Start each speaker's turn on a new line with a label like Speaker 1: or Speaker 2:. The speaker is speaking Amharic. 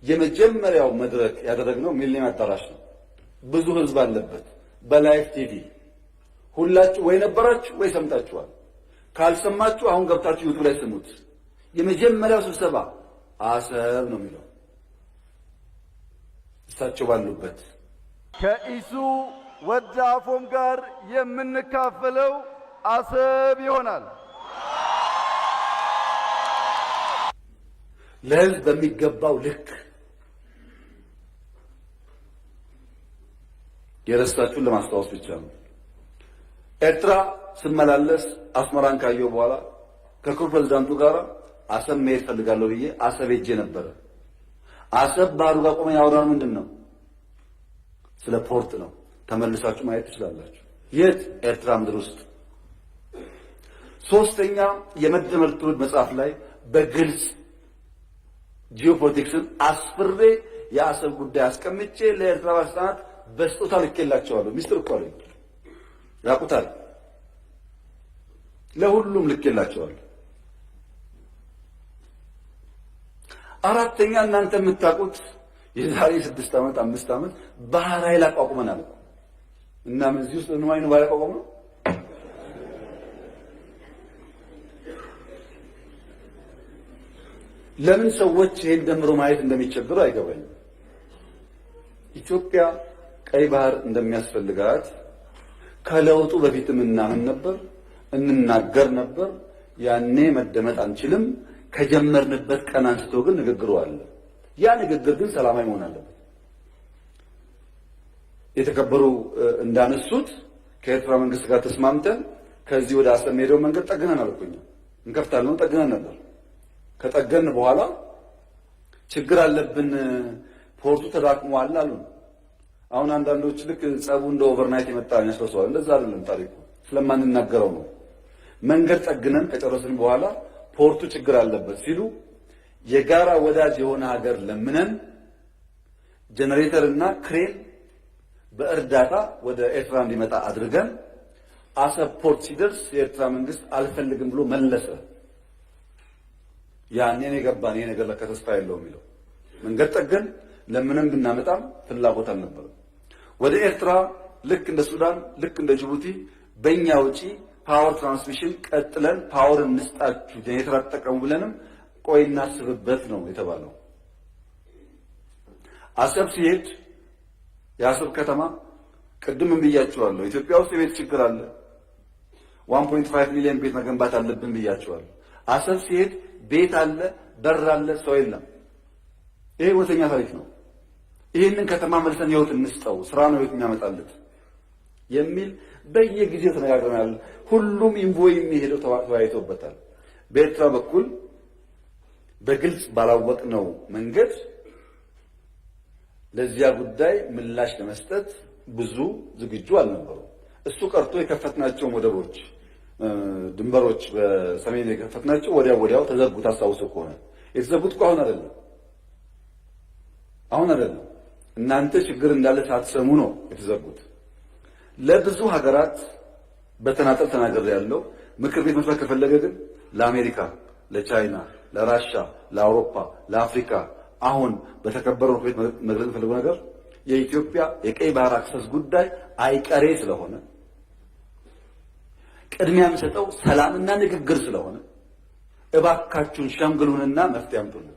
Speaker 1: የመጀመሪያው መድረክ ያደረግነው ሚሊኒየም አዳራሽ ነው። ብዙ ህዝብ አለበት። በላይቭ ቲቪ ሁላችሁ ወይ ነበራችሁ ወይ ሰምታችኋል። ካልሰማችሁ አሁን ገብታችሁ ዩቲዩብ ላይ ስሙት። የመጀመሪያው ስብሰባ አሰብ ነው የሚለው እሳቸው ባሉበት
Speaker 2: ከኢሱ ወደ አፎም ጋር የምንካፈለው አሰብ ይሆናል።
Speaker 1: ለህዝብ በሚገባው ልክ የረሳችሁን ለማስታወስ ብቻ ነው። ኤርትራ ስመላለስ አስመራን ካየሁ በኋላ ከክቡር ፕሬዝዳንቱ ጋር አሰብ መሄድ ፈልጋለሁ ብዬ አሰብ ሄጄ ነበረ። አሰብ ባህሩ ጋር ቆመን ያወራነው ምንድን ነው? ስለ ፖርት ነው። ተመልሳችሁ ማየት ትችላላችሁ። የት? ኤርትራ ምድር ውስጥ። ሶስተኛ የመደመር ትውልድ መጽሐፍ ላይ በግልጽ ጂኦፖለቲክስን አስፍሬ የአሰብ ጉዳይ አስቀምጬ ለኤርትራ ባለስልጣናት በስጦታ ልኬላቸዋለሁ። ሚስጥር እኮ አለኝ፣ ያውቁታል። ለሁሉም ልኬላቸዋለሁ። አራተኛ እናንተ የምታውቁት የዛሬ 6 ዓመት 5 ዓመት ባህር ኃይል አቋቁመናል እና ምን እዚህ ውስጥ ነው አይኑ ባህር አቋቁመ ነው። ለምን ሰዎች ይሄን ደምሮ ማየት እንደሚቸገሩ አይገባኝም። ኢትዮጵያ ቀይ ባህር እንደሚያስፈልጋት ከለውጡ በፊትም እናምን ነበር፣ እንናገር ነበር። ያኔ መደመጥ አንችልም። ከጀመርንበት ቀን አንስቶ ግን ንግግሩ አለ። ያ ንግግር ግን ሰላማዊ መሆን አለበት። የተከበሩ እንዳነሱት ከኤርትራ መንግስት ጋር ተስማምተን ከዚህ ወደ አሰብ ሄደው መንገድ ጠግነን አልኩኝ። እንከፍታለን ጠግነን ነበር። ከጠገን በኋላ ችግር አለብን፣ ፖርቱ ተዳክሟል አሉ። አሁን አንዳንዶች ልክ ጸቡ እንደ ኦቨርናይት የመጣ ያስረሳዋል። እንደዛ አይደለም ታሪኩ፣ ስለማንናገረው ነው። መንገድ ጠግነን ከጨረስን በኋላ ፖርቱ ችግር አለበት ሲሉ የጋራ ወዳጅ የሆነ ሀገር ለምነን ጄኔሬተርና ክሬን በእርዳታ ወደ ኤርትራ እንዲመጣ አድርገን አሰብ ፖርት ሲደርስ የኤርትራ መንግስት አልፈልግም ብሎ መለሰ። ያኔ ነው የገባን ይሄ ነገር ለካ ተስፋ የለውም የሚለው። መንገድ ጠገን ለምንም ብናመጣም ፍላጎት አልነበረም። ወደ ኤርትራ ልክ እንደ ሱዳን ልክ እንደ ጅቡቲ በእኛ ውጪ ፓወር ትራንስሚሽን ቀጥለን ፓወር እንስጣችሁ ጄኔሬተር አትጠቀሙ ብለንም ቆይ እናስብበት ነው የተባለው። አሰብ ሲሄድ የአሰብ ከተማ ቅድምም ብያችኋለሁ፣ ኢትዮጵያ ውስጥ የቤት ችግር አለ። 1.5 ሚሊዮን ቤት መገንባት አለብን ብያችኋለሁ። አሰብ ሲሄድ ቤት አለ፣ በር አለ፣ ሰው የለም። ይሄ ወተኛ ታሪክ ነው። ይሄንን ከተማ መልሰን ህይወት እንስጠው፣ ስራ ነው ህይወት የሚያመጣለት የሚል በየጊዜው ተነጋግረናል። ሁሉም ኢንቮይ የሚሄደው ተወያይቶበታል። በኤርትራ በኩል በግልጽ ባላወቅነው መንገድ ለዚያ ጉዳይ ምላሽ ለመስጠት ብዙ ዝግጁ አልነበሩ። እሱ ቀርቶ የከፈትናቸው ወደቦች፣ ድንበሮች በሰሜን የከፈትናቸው ወዲያው ተዘጉ። ታስታውሱ ከሆነ የተዘጉት እኮ አሁን አይደለም። እናንተ ችግር እንዳለ ሳትሰሙ ነው የተዘጉት። ለብዙ ሀገራት በተናጠል ተናገር ያለው ምክር ቤት መስራት ከፈለገ ግን ለአሜሪካ፣ ለቻይና፣ ለራሻ፣ ለአውሮፓ፣ ለአፍሪካ አሁን በተከበረው ምክር ቤት መግለጽ ፈልጎ ነገር የኢትዮጵያ የቀይ ባህር አክሰስ ጉዳይ አይቀሬ ስለሆነ ቅድሚያ የምሰጠው ሰላምና ንግግር ስለሆነ እባካችሁን ሸምግሉንና መፍትሄ አምጡልን።